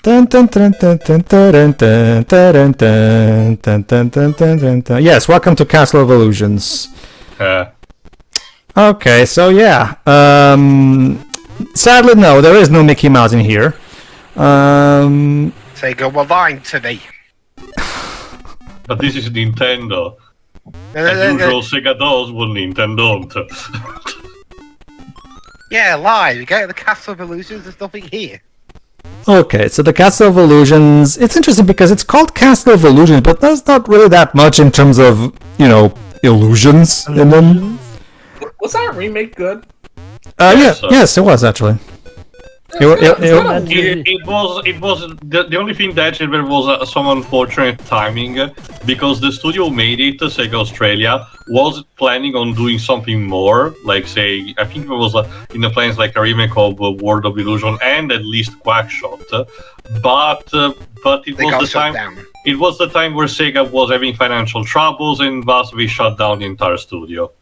Dun, dun, dun, dun, dun, dun, dun, dun, dun, dun, dun, dun, dun, dun, dun. Yes, welcome to Castle of Illusions. Okay, so yeah. Sadly, no, there is no Mickey Mouse in here. Sega were lying to me. But this is Nintendo. As usual, Sega does what Nintendo don't. Yeah, lie. You go to the Castle of Illusions, there's nothing here. Okay, so the Castle of Illusions, it's interesting because it's called Castle of Illusions, but there's not really that much in terms of, illusions in them. Was that remake good? Yes, it was actually. It was the only thing that there was some unfortunate timing because the studio made it, Sega Australia, was planning on doing something more, like say, I think it was in the plans like a remake of World of Illusion and at least Quackshot, but it was the time. It was the time where Sega was having financial troubles and thus we shut down the entire studio.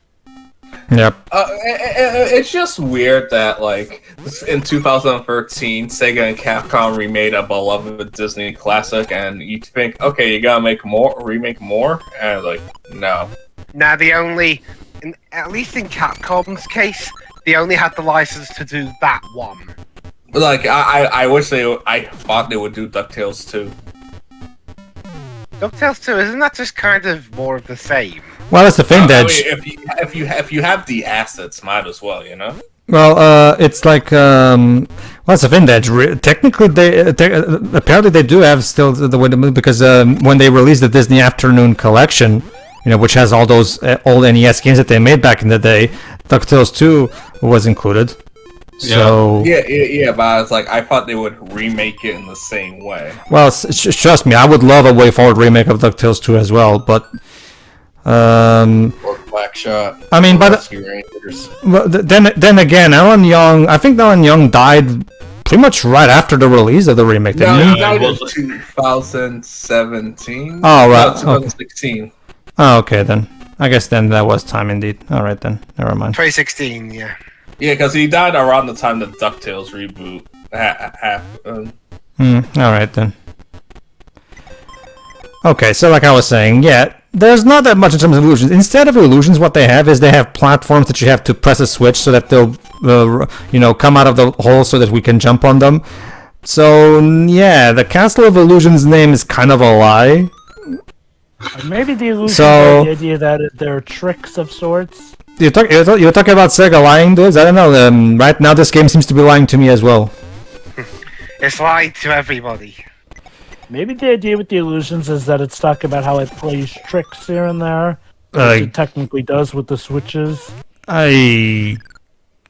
Yep. It's just weird that, like, in 2013, Sega and Capcom remade a beloved Disney classic, and you think, okay, you gotta remake more? And, like, no. Now, at least in Capcom's case, they only had the license to do that one. Like, I thought they would do DuckTales 2. DuckTales 2, isn't that just kind of more of the same? Well, that's the thing, if you have the assets, might as well, Well, it's like, that's the thing, technically, apparently they do have still the way to move, because when they released the Disney Afternoon Collection, which has all those old NES games that they made back in the day, DuckTales 2 was included. So yeah, but I was like, I thought they would remake it in the same way. Well, trust me, I would love a way forward remake of DuckTales 2 as well, but or Blackshot. I mean, but then again, Alan Young. I think Alan Young died pretty much right after the release of the remake. Didn't he? He died in 2017. Oh right, 2016. Okay. Oh, okay then. I guess then that was time indeed. All right then, never mind. 2016, yeah. Yeah, because he died around the time the DuckTales reboot happened. All right then. Okay, so like I was saying, yeah, there's not that much in terms of illusions. Instead of illusions, what they have is they have platforms that you have to press a switch so that they'll, come out of the hole so that we can jump on them. So, yeah, the Castle of Illusions name is kind of a lie. Maybe the illusions are the idea that they're tricks of sorts. You're talking about Sega lying to us? I don't know. Right now, this game seems to be lying to me as well. It's lying to everybody. Maybe the idea with the illusions is that it's talking about how it plays tricks here and there, which it technically does with the switches. I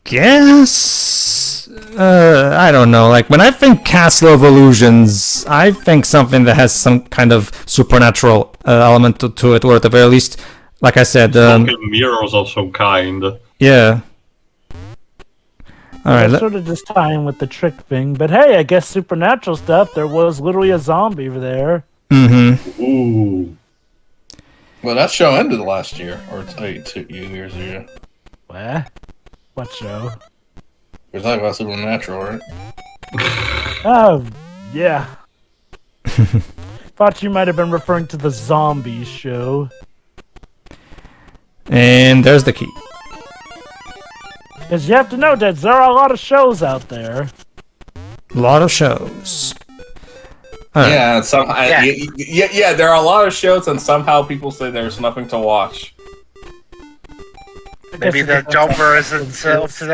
guess. I don't know. Like when I think Castle of Illusions, I think something that has some kind of supernatural element to it, or at the very least, like I said, mirrors of some kind. Yeah. All right. Sort of just tying with the trick thing, but hey, I guess supernatural stuff. There was literally a zombie over there. Mm-hmm. Ooh. Well, that show ended last year, or 2 years ago. What show? We're talking about supernatural, right? Oh, yeah. Thought you might have been referring to the zombies show. And there's the key. Because you have to know that there are a lot of shows out there. A lot of shows. Yeah, yeah, there are a lot of shows, and somehow people say there's nothing to watch. Maybe the genre isn't up to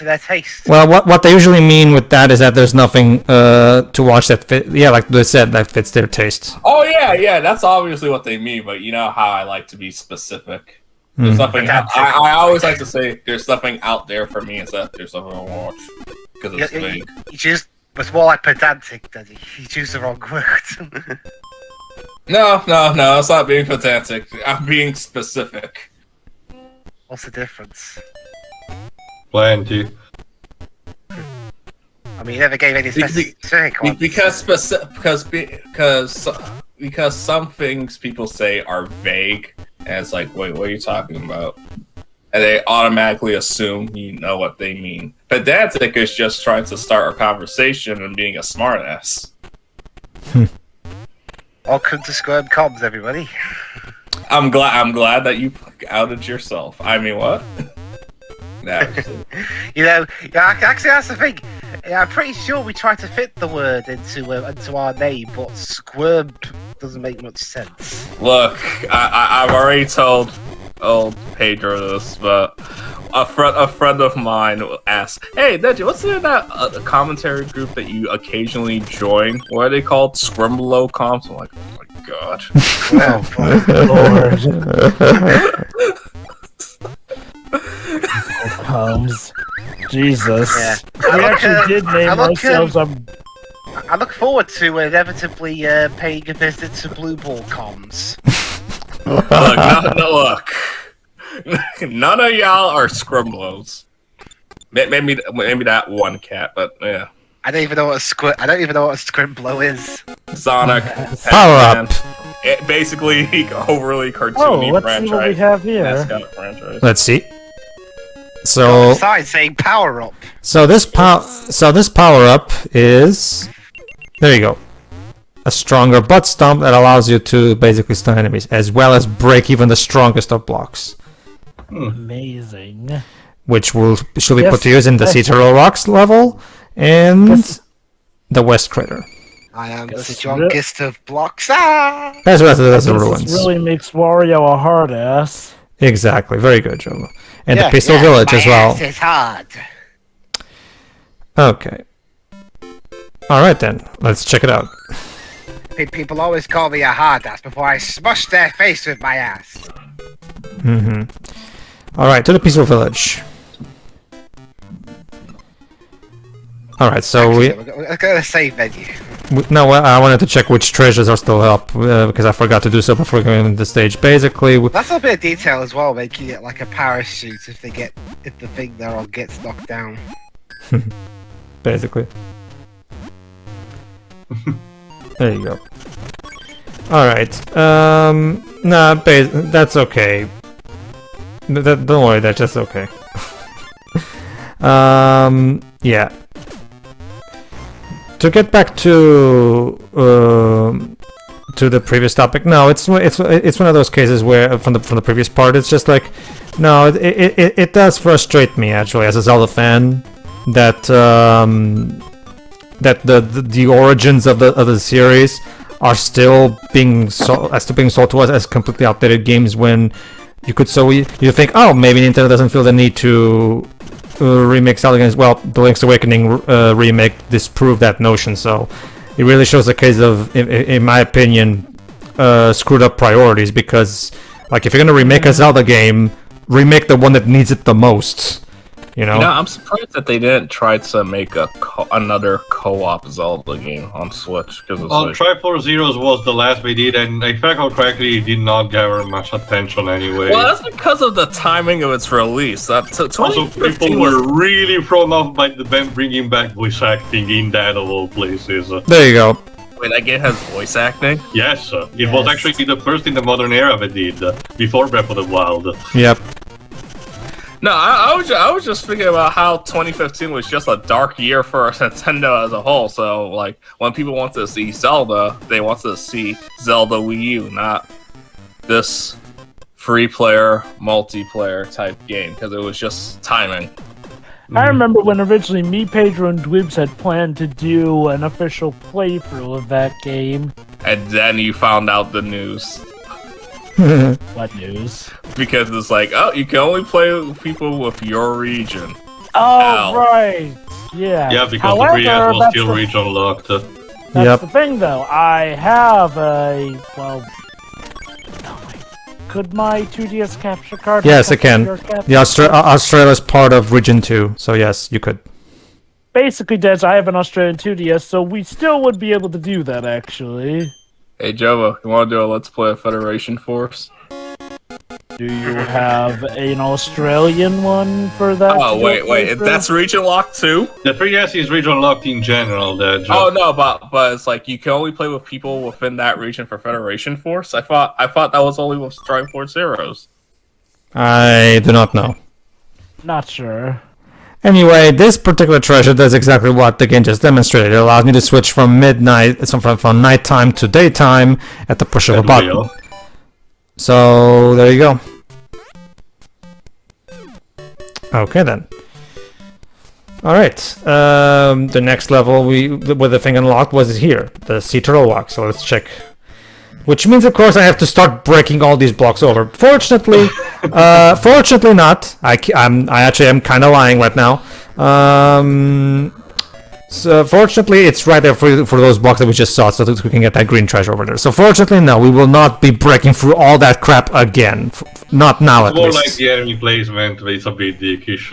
their taste. Well, what they usually mean with that is that there's nothing to watch that fit. Yeah, like they said, that fits their taste. Oh yeah, that's obviously what they mean. But you know how I like to be specific. There's nothing. I always like to say there's nothing out there for me instead. There's something to watch because it's vague. It's more like pedantic, Daddy. You choose the wrong word. No, it's not being pedantic. I'm being specific. What's the difference? Plenty. I mean, you never gave any specific ones. Because some things people say are vague, and it's like, wait, what are you talking about? and they automatically assume you know what they mean. Pedantic is just trying to start a conversation and being a smartass. Welcome to SCWRM Comms, everybody. I'm glad that you outed yourself. I mean, what? You know, actually, that's the thing. Yeah, I'm pretty sure we tried to fit the word into our name, but SCWRM doesn't make much sense. Look, I've already told old Pedro this, but a friend of mine asked, "Hey, Deji, what's in that commentary group that you occasionally join? What are they called? Scrimblow comms?" I'm like, oh my god. Oh, Lord. Jesus. Yeah. We actually did name ourselves. I look forward to inevitably paying a visit to Blue Ball Comms. Look. None of y'all are scrimblows. Maybe that one cat, but yeah. I don't even know what a scrimblow is. Sonic Power up. Basically, overly cartoony let's franchise. see what we have here. Mascot franchise. Let's see. So Besides saying power up. So this power up is, there you go, a stronger butt stomp that allows you to basically stun enemies as well as break even the strongest of blocks. Amazing. Which should be put to use in the Citaro Rocks level and the West Crater. I am the strongest of blocks. Ah! That's the This ruins. really makes Wario a hard ass. Exactly. Very good, Joe. And the Peaceful Village as well. It's hard. Okay. Alright then. Let's check it out. People always call me a hard ass before I smush their face with my ass. Alright, to the Peaceful Village. Alright, so We're going to save menu. No, I wanted to check which treasures are still up, because I forgot to do so before going into the stage. Basically... That's a bit of detail as well, making it like a parachute if the thing they're on gets knocked down. Basically. There you go. Alright, that's okay. Don't worry, that's just okay. Yeah. To get back to the previous topic, no, it's one of those cases where from the previous part, it's just like, no, it does frustrate me actually as a Zelda fan that that the origins of the series are still being sold to us as completely outdated games when you think, oh, maybe Nintendo doesn't feel the need to remake Zelda games. Well, the Link's Awakening remake disproved that notion, so it really shows a case of, in my opinion, screwed up priorities, because like if you're gonna remake a Zelda game, remake the one that needs it the most. You know, I'm surprised that they didn't try to make another co-op Zelda game on Switch. Triforce Zeroes was the last we did, and if I recall correctly, it did not gather much attention anyway. Well, that's because of the timing of its release. Also, people were really thrown off by the band bringing back voice acting in that of all places. There you go. Wait, that game has voice acting? Yes, it was actually the first in the modern era that did, before Breath of the Wild. Yep. No, I was just thinking about how 2015 was just a dark year for Nintendo as a whole. So, like, when people want to see Zelda, they want to see Zelda Wii U, not this free-player, multiplayer type game, because it was just timing. I remember when originally me, Pedro, and Dwibs had planned to do an official playthrough of that game. And then you found out the news. What news? Because it's like, oh, you can only play with people with your region. Oh, right. Yeah. Yeah, because the 3DS was still region locked. That's the thing, though. I have a... Well... Could my 2DS capture card... Yes, it can. The Australia is part of Region 2, so yes, you could. Basically, Des, I have an Australian 2DS, so we still would be able to do that, actually. Hey, Jova, you want to do a Let's Play of Federation Force? Do you have an Australian one for that? Oh, wait, that's region locked too? The 3DS is region locked in general. Oh no, but it's like you can only play with people within that region for Federation Force. I thought that was only with Triforce Zeroes. I do not know. Not sure. Anyway, this particular treasure does exactly what the game just demonstrated. It allows me to switch from from nighttime to daytime at the push of a button. So there you go. Okay then. All right. The next level with the thing unlocked was here, the Sea Turtle Walk. So let's check. Which means, of course, I have to start breaking all these blocks over. Fortunately, fortunately not. I actually am kind of lying right now. So fortunately, it's right there for those blocks that we just saw, so that we can get that green treasure over there. So fortunately, no, we will not be breaking through all that crap again. Not now, at least. It's more like the enemy placement. It's a bit dickish.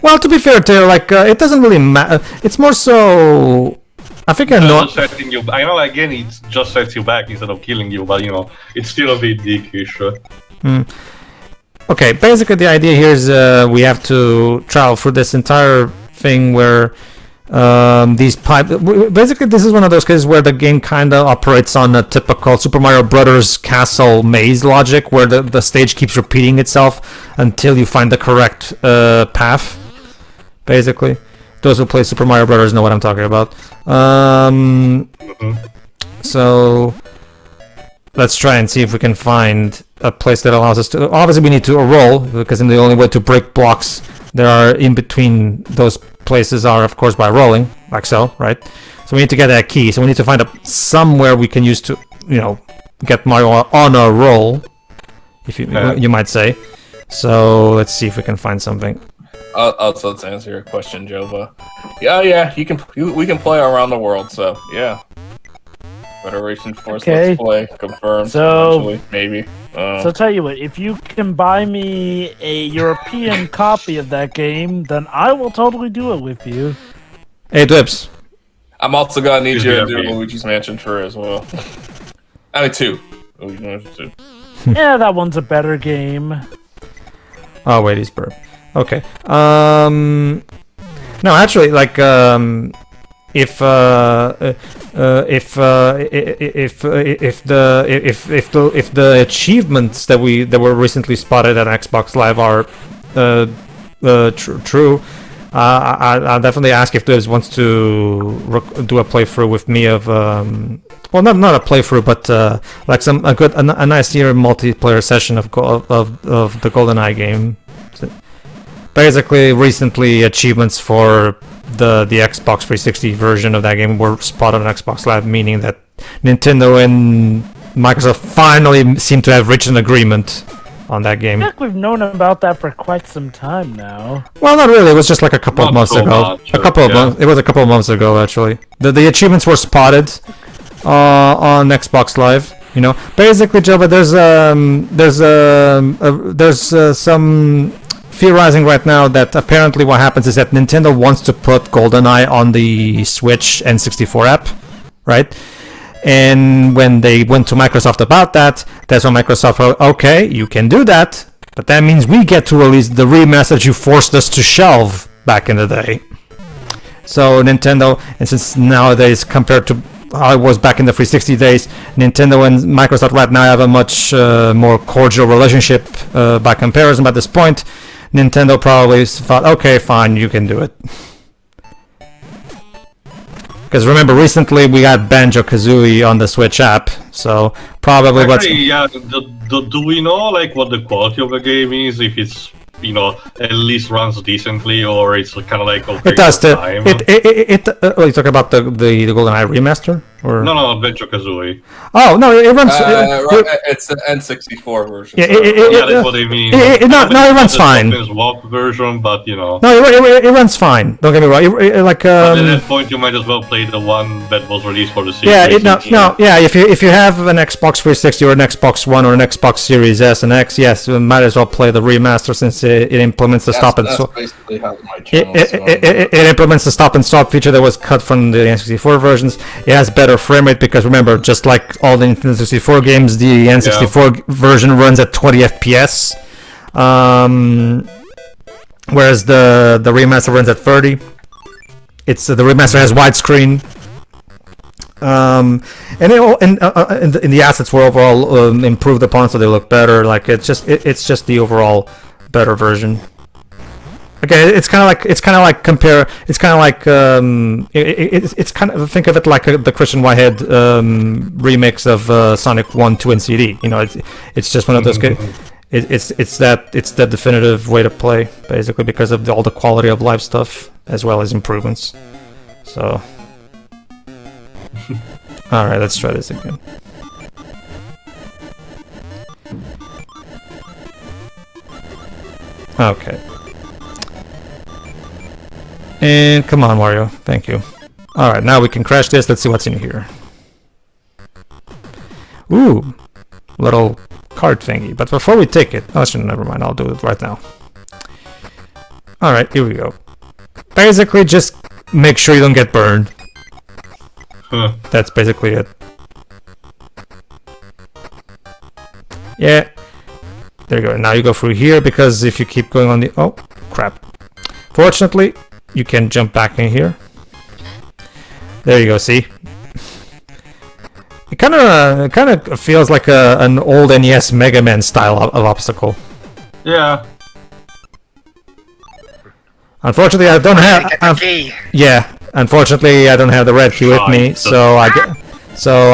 Well, to be fair, Taylor, like it doesn't really matter. It's more so. I think I know. Setting you. I know. Again, it just sets you back instead of killing you, but it's still a bit dickish. Okay, basically the idea here is we have to travel through this entire thing where these pipes. Basically, this is one of those cases where the game kind of operates on a typical Super Mario Brothers castle maze logic, where the stage keeps repeating itself until you find the correct path. Basically, those who play Super Mario Brothers know what I'm talking about. So let's try and see if we can find a place that allows us to. Obviously, we need to roll, because the only way to break blocks there are in between those places are, of course, by rolling, like so, right? So we need to get that key. So we need to find somewhere we can use to, get Mario on a roll, if you might say. So let's see if we can find something. Also, to answer your question, Jova. Yeah, we can play around the world. So yeah. Federation Force, let's play. Confirmed. So eventually, maybe. So tell you what, if you can buy me a European copy of that game, then I will totally do it with you. Hey, Dwibs. I'm also gonna need you to do Luigi's Mansion 3 as well. I mean 2. Luigi's Mansion 2. Yeah, that one's a better game. Oh wait, he's burp. Okay. No, actually, like if the achievements that were recently spotted at Xbox Live are true, I'll definitely ask if Dibs wants to do a playthrough with me of well, not a playthrough, but like a nice year multiplayer session of the GoldenEye game. Basically, recently achievements for the Xbox 360 version of that game were spotted on Xbox Live, meaning that Nintendo and Microsoft finally seem to have reached an agreement on that game. I think we've known about that for quite some time now. Well, not really. It was just like a couple of months ago. It was a couple of months ago, actually. The achievements were spotted on Xbox Live. Basically, Java, there's some theorizing right now that apparently what happens is that Nintendo wants to put GoldenEye on the Switch N64 app, right? And when they went to Microsoft about that, that's when Microsoft wrote, okay, you can do that, but that means we get to release the remaster you forced us to shelve back in the day. So Nintendo, and since nowadays compared to how it was back in the 360 days, Nintendo and Microsoft right now have a much more cordial relationship by comparison. By this point, Nintendo probably thought, okay, fine, you can do it. Because remember, recently we got Banjo-Kazooie on the Switch app, so probably do we know what the quality of the game is? If it's at least runs decently, or it's kind of like okay. It does. You talk about the GoldenEye remaster, or no, Banjo-Kazooie. Oh no, it runs. It's the N64 version. Yeah, that's what I mean. It runs fine. Walk version, but No, it runs fine. Don't get me wrong. At that point, you might as well play the one that was released for the Series. Yeah, if you have an Xbox 360 or an Xbox One or an Xbox Series S and X, yes, you might as well play the remaster since it implements the stop and swap. Basically how my channel it implements the stop and swap feature that was cut from the N64 versions. It has better frame rate because remember, just like all the Nintendo 64 games, the N64 version runs at 20 FPS, whereas the remaster runs at 30. The remaster has widescreen. And the assets were overall improved upon, so they look better. Like it's just the overall better version. Okay, it's kind of like it's kind of like think of it like the Christian Whitehead remix of Sonic 1, 2, and CD. You know, it's just one of those good. It's the definitive way to play, basically, because of all the quality of live stuff as well as improvements. So, all right, let's try this again. Okay. And come on, Wario. Thank you. Alright, now we can crash this. Let's see what's in here. Ooh. Little card thingy. But before we take it... Oh, actually, never mind. I'll do it right now. Alright, here we go. Basically, just make sure you don't get burned. That's basically it. Yeah. There you go. Now you go through here, because if you keep going on the... Oh, crap. Fortunately, you can jump back in here. There you go, see? It kind of feels like an old NES Mega Man style of obstacle. Yeah. Unfortunately, I don't have... Yeah, unfortunately, I don't have the red key with me, so I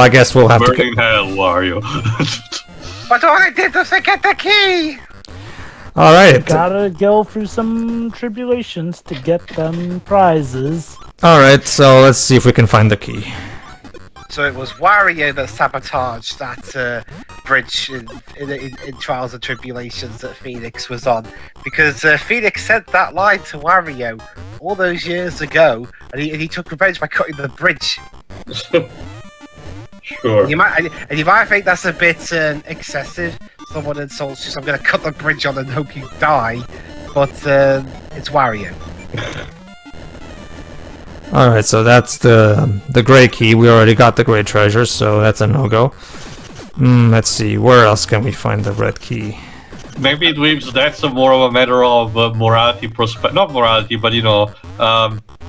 guess we'll have to... Burning hell, Wario. But all I did was to get the key! Alright. Gotta go through some tribulations to get them prizes. Alright, so let's see if we can find the key. So it was Wario that sabotaged that bridge in Trials and Tribulations that Phoenix was on. Because Phoenix sent that line to Wario all those years ago, and he took revenge by cutting the bridge. Sure. You might think that's a bit excessive. Someone insults you, so I'm going to cut the bridge on and hope you die. But it's Wario. Alright, so that's the gray key. We already got the gray treasure, so that's a no-go. Let's see, where else can we find the red key? Maybe Dweebs, that's more of a matter of morality not morality, but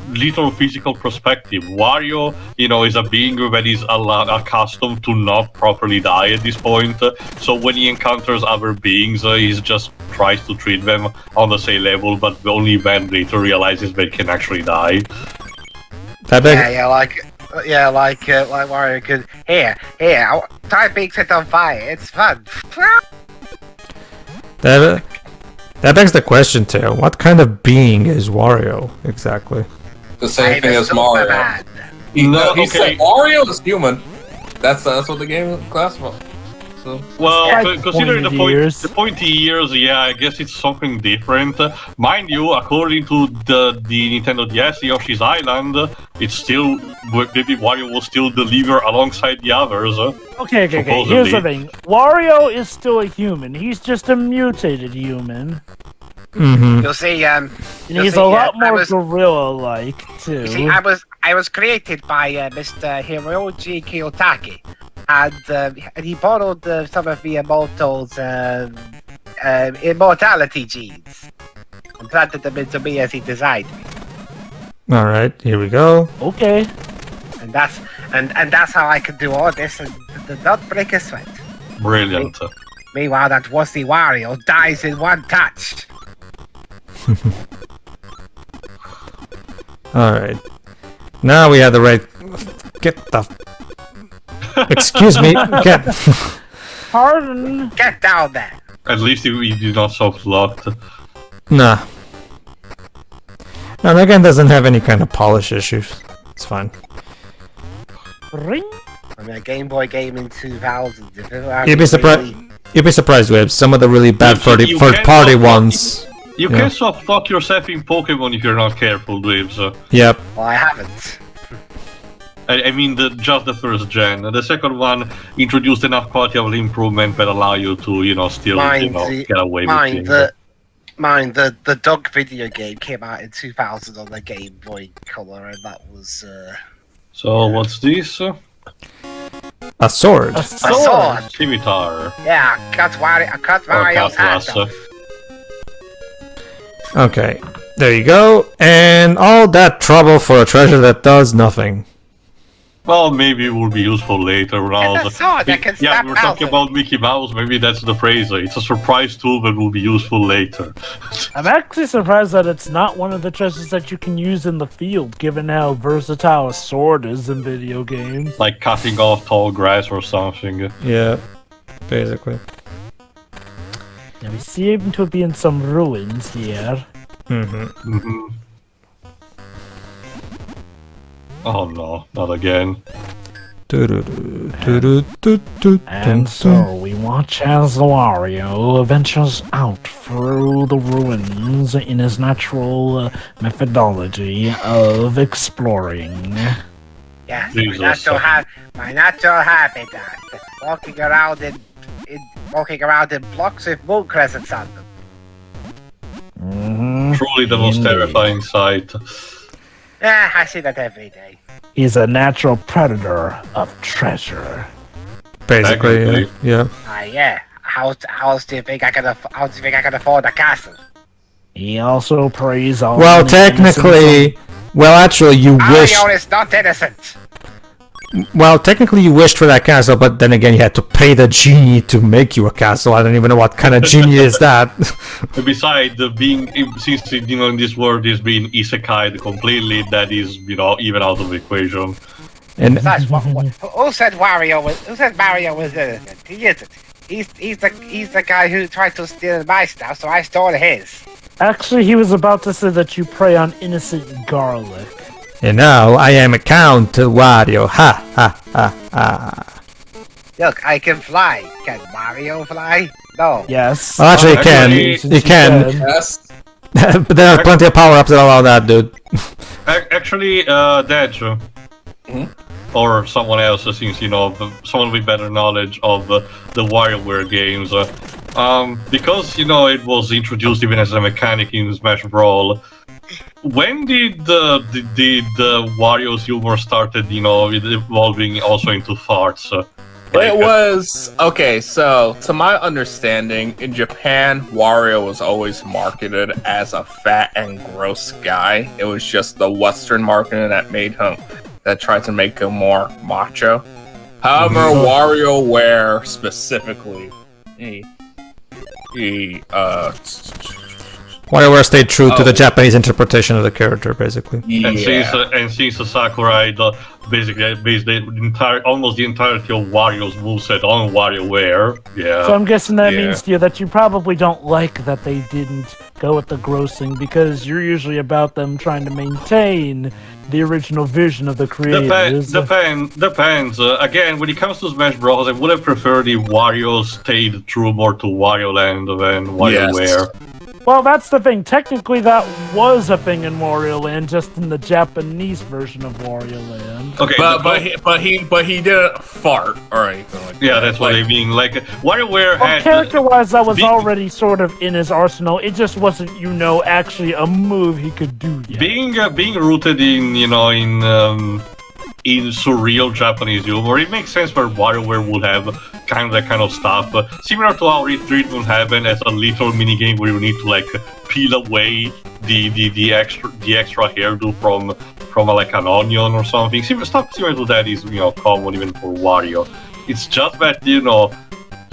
little physical perspective. Wario, is a being that is accustomed to not properly die at this point. So when he encounters other beings, he just tries to treat them on the same level, but only then later realizes they can actually die. Like Wario could. Here, try being set on fire. It's fun. That begs the question, Tail. What kind of being is Wario exactly? The same thing as Mario. He said Mario is human. That's what the game classifies. So. Well, considering the pointy ears, yeah, I guess it's something different. Mind you, according to the Nintendo DS, Yoshi's Island, it's still maybe Wario will still deliver alongside the others. Okay. Here's the thing: Wario is still a human. He's just a mutated human. Mm-hmm. You'll see. And he's a lot more gorilla-like too. You see, I was created by Mr. Hiroji Kiyotaki. And he borrowed some of the Immortals' immortality genes and planted them into me as he designed me. Alright, here we go. Okay. And that's how I can do all this and not break a sweat. Brilliant. Meanwhile, that wussy Wario dies in one touch. Alright. Now we have the right... Get the... Excuse me, get... Pardon? Get down there. At least you did not soft-locked. Nah. No, that game doesn't have any kind of polish issues. It's fine. Ring? I mean, a Game Boy game in 2000. You'd be surprised, Web. Some of the really bad third-party ones. You can soft-lock yourself in Pokemon if you're not careful, Dweebs. Yep. Well, I haven't. I mean, just the first gen. The second one introduced enough quality of improvement that allow you to, still, get away with it. The dog video game came out in 2000 on the Game Boy Color, and that was. So what's this? A sword. A sword. Scimitar. Yeah, I cut Mario's hand off. Okay, there you go. And all that trouble for a treasure that does nothing. Well, maybe it will be useful later. It's a sword that can Yeah, stab we were talking Bowser. about Mickey Mouse. Maybe that's the phrase. It's a surprise tool that will be useful later. I'm actually surprised that it's not one of the treasures that you can use in the field, given how versatile a sword is in video games. Like cutting off tall grass or something. Yeah, basically. Now we seem to be in some ruins here. Mm-hmm. Oh no, not again. And so we watch as Wario ventures out through the ruins in his natural methodology of exploring. Yes, Jesus. my natural habitat. Walking around in blocks with moon crescents on them. Truly the most Indeed. terrifying sight. I see that every day. He's a natural predator of treasure. Basically, Technically. yeah. Yeah. How do you think I can afford a castle? He also preys on Well, the technically, well, actually, you wish. Mario is not innocent. Well, technically, you wished for that castle, but then again, you had to pay the genie to make you a castle. I don't even know what kind of genie is that. Besides, since in this world is being isekai completely, that is even out of the equation. And Besides, who said Mario was innocent? He isn't. He's the guy who tried to steal my stuff, so I stole his. Actually, he was about to say that you prey on innocent garlic. and now I am a Count Wario. Ha ha ha ha. Look, I can fly. Can Mario fly? No. Yes. Well, actually, Actually, you can. Yes. But there are plenty of power-ups that allow that, dude. Actually, Dej, or someone else, since someone with better knowledge of the WarioWare games, because it was introduced even as a mechanic in Smash Brawl. When did the Wario's humor started, evolving also into farts? It was okay. So, to my understanding, in Japan, Wario was always marketed as a fat and gross guy. It was just the Western marketing that tried to make him more macho. However, WarioWare specifically, WarioWare stayed true to the Japanese interpretation of the character, basically. And since Sakurai based almost the entirety of Wario's moveset on WarioWare, yeah. So I'm guessing that means to you that you probably don't like that they didn't go with the grossing, because you're usually about them trying to maintain the original vision of the creators. Depends. Again, when it comes to Smash Bros, I would have preferred if Wario stayed true more to Wario Land than WarioWare. Well, that's the thing. Technically, that was a thing in Wario Land, just in the Japanese version of Wario Land. Okay, but he didn't fart or anything like that. Yeah, that's what I mean. Like WarioWare Well, had character-wise, that was already sort of in his arsenal. It just wasn't, actually a move he could do yet. being rooted in in surreal Japanese humor, it makes sense where WarioWare would have kind of that kind of stuff. Similar to how Retreat would happen as a little minigame where you need to peel away the extra hairdo from an onion or something. Stuff similar to that is common even for Wario. It's just that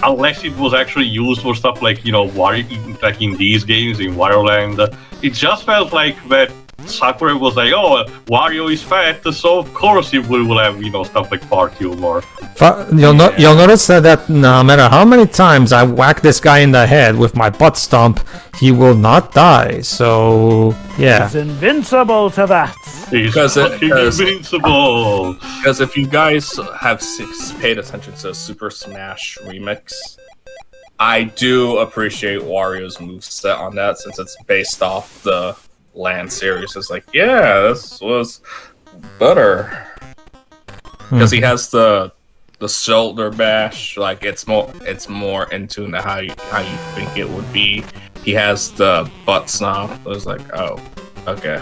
unless it was actually used for stuff like Wario, like in these games in Wario Land, it just felt like that Sakurai was like, oh, Wario is fat, so of course it will have stuff like fart humor. You'll notice that no matter how many times I whack this guy in the head with my butt stomp, he will not die. So yeah, He's invincible to that. He's fucking invincible. Because if you guys have paid attention to Super Smash Remix, I do appreciate Wario's moveset on that, since it's based off the Land series. It's like, yeah, this was better. Because he has the shoulder bash, like it's more in tune to how you think it would be. He has the butt stomp. It was like, oh, okay.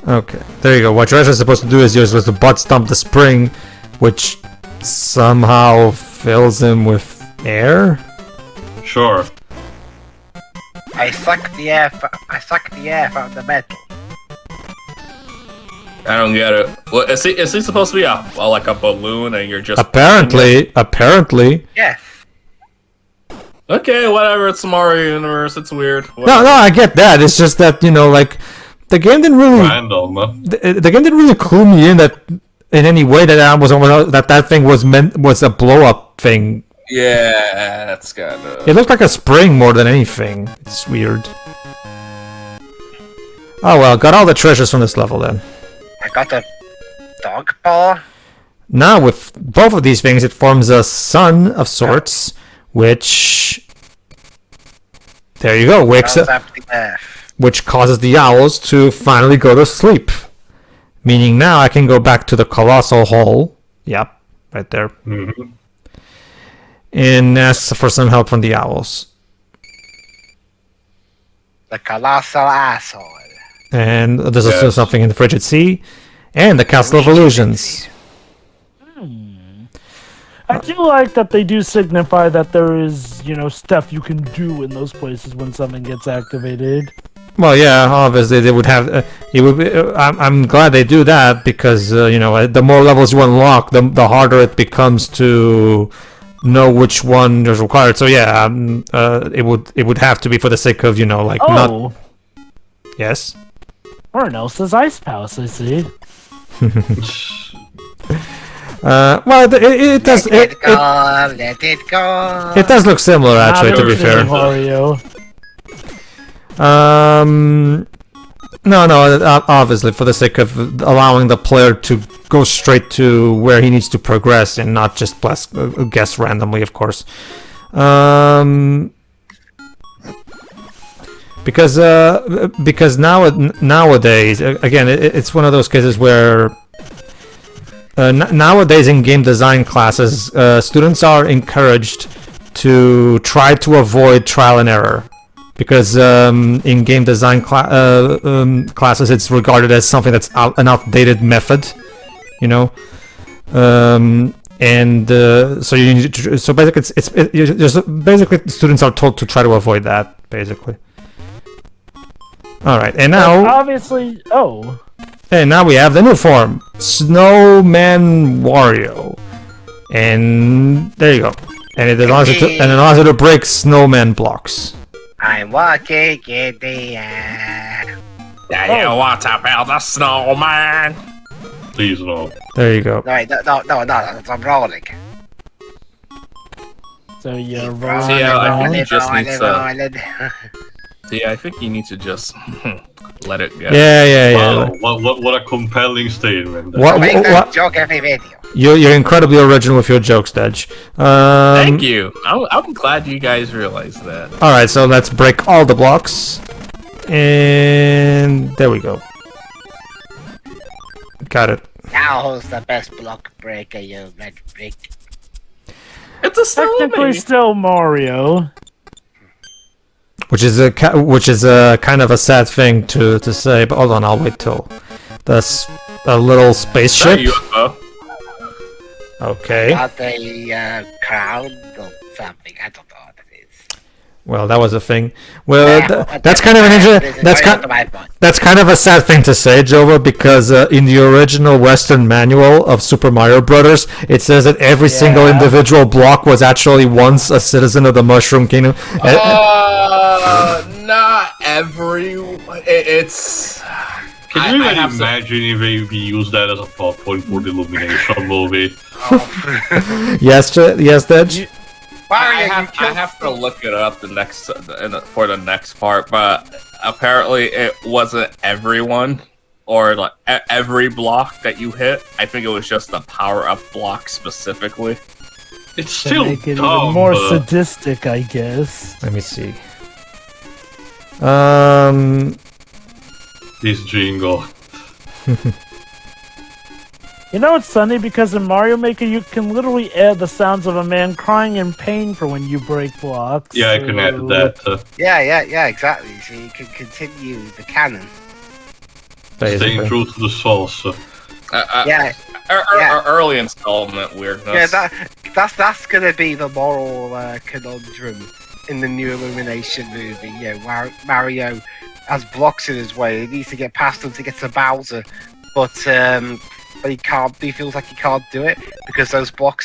okay, there you go. What you're actually supposed to do is use the butt stomp the spring, which somehow fills him with air. Sure. I suck the air from the metal. I don't get it. Well, is he supposed to be like a balloon and you're just... Apparently. Yes. Okay, whatever, it's Mario Universe, it's weird. No, I get that. It's just that, like, the game didn't really... Random. The game didn't really clue me in that in any way that thing was a blow-up thing. Yeah, that's kind of... It looked like a spring more than anything. It's weird. Oh well, got all the treasures from this level then. I got the dog paw. Now with both of these things, it forms a sun of sorts, which... There you go, wakes up... Which causes the owls to finally go to sleep. Meaning now I can go back to the Colossal Hole. Yep, right there. Mm-hmm. And ask for some help from the owls. The Colossal Asshole. And there's also something in the Frigid Sea. And the Castle of Illusions. I do like that they do signify that there is, stuff you can do in those places when something gets activated. Well, yeah, obviously they would have. I'm glad they do that because the more levels you unlock, the harder it becomes to know which one is required. So yeah, it would have to be for the sake of not. Yes. Or an else's ice palace, I see. Well, it does. Let it go. Let it go. It does look similar, actually. To be fair. Wario. No, obviously, for the sake of allowing the player to go straight to where he needs to progress and not just guess randomly, of course. Because nowadays, again, it's one of those cases where nowadays in game design classes, students are encouraged to try to avoid trial and error. Because in game design classes, it's regarded as something that's an outdated method, So you need to, so basically, basically students are told to try to avoid that, basically. All right, and now obviously, and now we have the new form, Snowman Wario, and there you go, and it allows you to break snowman blocks. I'm walking in the air. Yeah, you want to build a snowman? Please no. There you go. No, I'm rolling. So you're rolling. I think you just need rolling. Yeah, I think you need to just let it go. Yeah. Wow, what a compelling statement. What joke every video. You're incredibly original with your jokes, Dej. Thank you. I'm glad you guys realized that. Alright, so let's break all the blocks. And there we go. Got it. Now who's the best block breaker you let break? It's a technically still Mario. Which is a kind of a sad thing to say, but hold on, I'll wait till a little spaceship. Okay. Got a crown or something. I don't know what it is. Well, that was a thing. Well, that's kind of an that's kind of a sad thing to say, Jova, because in the original Western manual of Super Mario Brothers, it says that every single individual block was actually once a citizen of the Mushroom Kingdom. Not every. It's. Can you even imagine if we use that as a plot point for the Illumination movie? Yes, Dej? I have to look it up for the next part, but apparently it wasn't everyone or like every block that you hit. I think it was just the power-up block specifically. It's still make it even more sadistic, I guess. Let me see. This jingle. It's funny because in Mario Maker you can literally add the sounds of a man crying in pain for when you break blocks. Yeah, I can add that. Yeah, exactly. So you can continue the canon. Basically. Staying true to the source. Early installment weirdness. Yeah, that's gonna be the moral conundrum in the new Illumination movie. Yeah, Mario has blocks in his way. He needs to get past them to get to Bowser, but he feels like he can't do it because that block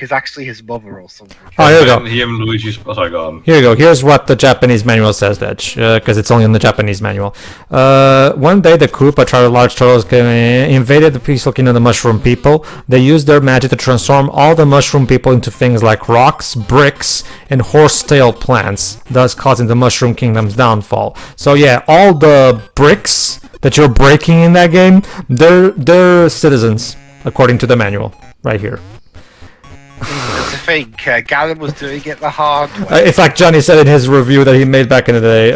is actually his mother or something. Oh, here we go. He and Luigi's are gone. Here you go. Here's what the Japanese manual says, Edge, because it's only in the Japanese manual. One day, the Koopa tried large turtles invaded the peaceful kingdom of the mushroom people. They used their magic to transform all the mushroom people into things like rocks, bricks, and horsetail plants, thus causing the mushroom kingdom's downfall. So yeah, all the bricks that you're breaking in that game, they're citizens, according to the manual, right here. To think, Gavin was doing it the hard way. In fact, Johnny said in his review that he made back in the day,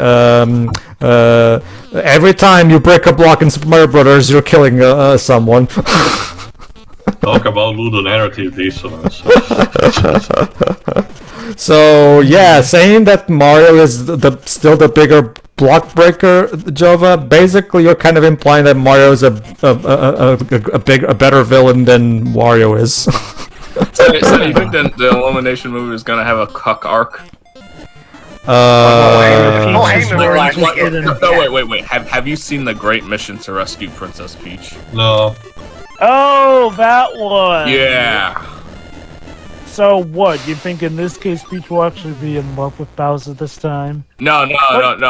every time you break a block in Super Mario Brothers, you're killing someone. Talk about ludonarrative dissonance. So yeah, saying that Mario is still the bigger block breaker, Jova, basically you're kind of implying that Mario is a better villain than Wario is. So you think that the Illumination movie is gonna have a cuck arc? Wait. Have you seen the Great Mission to Rescue Princess Peach? No. Oh, that one! Yeah. So what, you think in this case Peach will actually be in love with Bowser this time? No,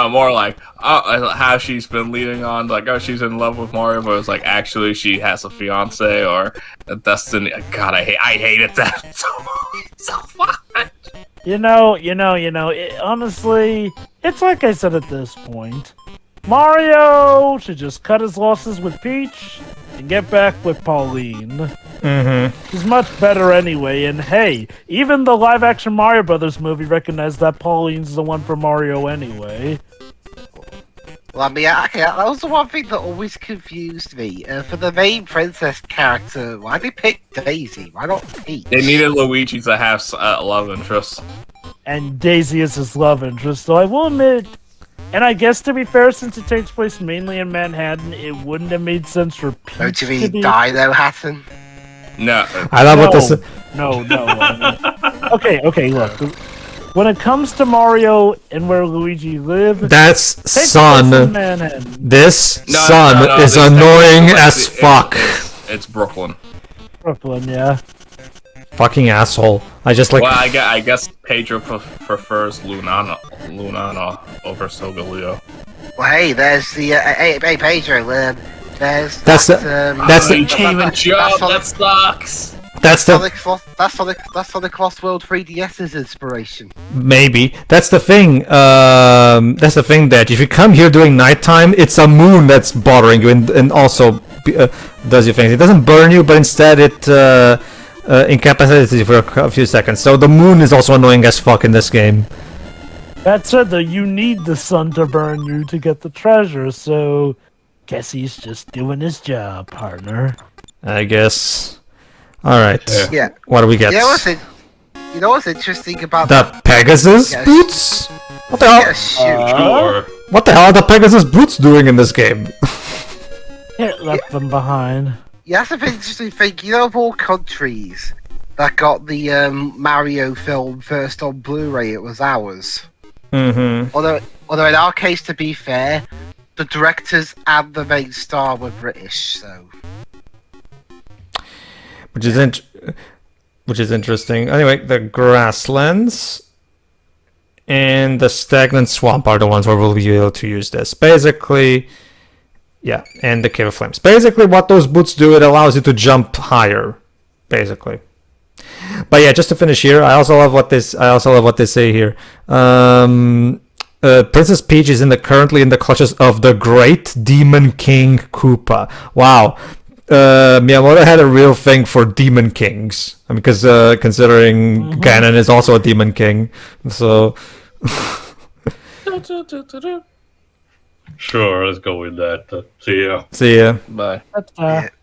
more like how she's been leading on, like, oh, she's in love with Mario, but it's like, actually, she has a fiance or a destiny. God, I hated that so much. Honestly, it's like I said at this point. Mario should just cut his losses with Peach and get back with Pauline. She's much better anyway, and hey, even the live-action Mario Brothers movie recognized that Pauline's the one for Mario anyway. Well, I mean, okay, that was the one thing that always confused me. For the main princess character, why did they pick Daisy? Why not Peach? They needed Luigi to have love interest. And Daisy is his love interest, though I will admit, and I guess to be fair, since it takes place mainly in Manhattan, it wouldn't have made sense for Peach Don't you to mean be... Dino Hatton? No. I love what this... No. Okay, look. When it comes to Mario and where Luigi lives... That's son. This son is annoying as fuck. It's Brooklyn. Brooklyn, yeah. Fucking asshole. I just like... Well, I guess Pedro prefers Lunana over Sogaleo. Well, hey, there's the... hey, Pedro, that's the that sucks. That's Sonic Lost World 3DS's inspiration. Maybe. That's the thing. That's the thing that if you come here during nighttime, it's a moon that's bothering you and also does your things. It doesn't burn you, but instead it incapacitates you for a few seconds. So the moon is also annoying as fuck in this game. That said, though, you need the sun to burn you to get the treasure, so... Guess he's just doing his job, partner. I guess. Alright. Yeah. What do we get? You know what's interesting about the Pegasus boots? What the hell? Yeah, Sure. What the hell are the Pegasus boots doing in this game? It left them behind. Yeah, that's an interesting thing. You know, of all countries that got the Mario film first on Blu-ray, it was ours. Although in our case, to be fair, the directors and the main star were British, so... Which is interesting. Anyway, the grasslands and the stagnant swamp are the ones where we'll be able to use this. Basically, yeah, and the Cave of Flames. Basically, what those boots do, it allows you to jump higher, basically. But yeah, just to finish here, I also love what they say here. Princess Peach is currently in the clutches of the Great Demon King Koopa. Wow. Miyamoto had a real thing for Demon Kings. I mean, because considering Ganon is also a Demon King. So... Sure, let's go with that. See ya. See ya. Bye.